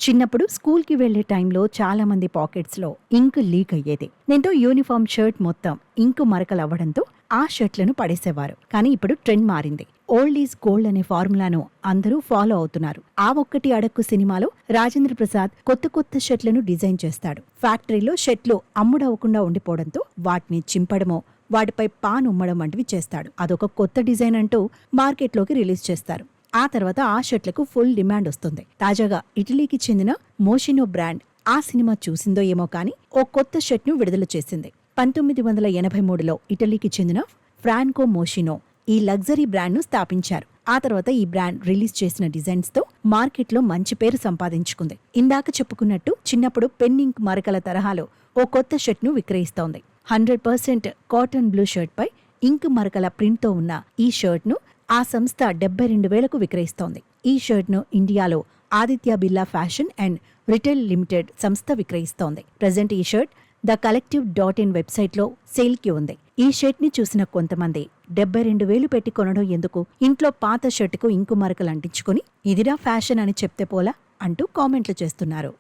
చిన్నప్పుడు స్కూల్కి వెళ్లే టైంలో చాలా మంది పాకెట్స్లో ఇంక్ లీక్ అయ్యేది. దీంతో యూనిఫామ్ షర్ట్ మొత్తం ఇంకు మరకలు అవ్వడంతో ఆ షర్ట్లను పడేసేవారు. కానీ ఇప్పుడు ట్రెండ్ మారింది. ఓల్డ్ ఈజ్ గోల్డ్ అనే ఫార్ములాను అందరూ ఫాలో అవుతున్నారు. ఆ ఒక్కటి అడక్కు సినిమాలో రాజేంద్ర ప్రసాద్ కొత్త కొత్త షర్ట్లను డిజైన్ చేస్తాడు. ఫ్యాక్టరీలో షర్ట్లు అమ్ముడవకుండా ఉండిపోవడంతో వాటిని చింపడమో వాటిపై పాన్ ఉమ్మడం వంటివి చేస్తాడు. అదొక కొత్త డిజైన్ అంటూ మార్కెట్లోకి రిలీజ్ చేస్తారు. ఆ తర్వాత ఆ షర్ట్లకు ఫుల్ డిమాండ్ వస్తుంది. తాజాగా ఇటలీకి చెందిన మోషినో బ్రాండ్ ఆ సినిమా చూసిందో ఏమో కానీ ఓ కొత్త షర్ట్ ను విడుదల చేసింది. 1983లో ఇటలీకి చెందిన ఫ్రాన్కో మోషినో ఈ లగ్జరీ బ్రాండ్ ను స్థాపించారు. ఆ తర్వాత ఈ బ్రాండ్ రిలీజ్ చేసిన డిజైన్స్ తో మార్కెట్లో మంచి పేరు సంపాదించుకుంది. ఇందాక చెప్పుకున్నట్టు చిన్నప్పుడు పెన్ ఇంక్ మరకల తరహాలో ఓ కొత్త షర్ట్ ను విక్రయిస్తోంది. 100% కాటన్ బ్లూ షర్ట్ పై ఇంక్ మరకల ప్రింట్ తో ఉన్న ఈ షర్ట్ ను ఆ సంస్థ 72,000కు విక్రయిస్తోంది. ఈ షర్ట్ ను ఇండియాలో Aditya Birla fashion and retail limited సంస్థ విక్రయిస్తోంది. ప్రజెంట్ ఈ షర్ట్ ద కలెక్టివ్.in వెబ్సైట్లో సేల్కి ఉంది. ఈ షర్ట్ ని చూసిన కొంతమంది 72,000 పెట్టి కొనడం ఎందుకు, ఇంట్లో పాత షర్టుకు ఇంకు మరకలు అంటించుకుని ఇదిరా ఫ్యాషన్ అని చెప్తే పోలా అంటూ కామెంట్లు చేస్తున్నారు.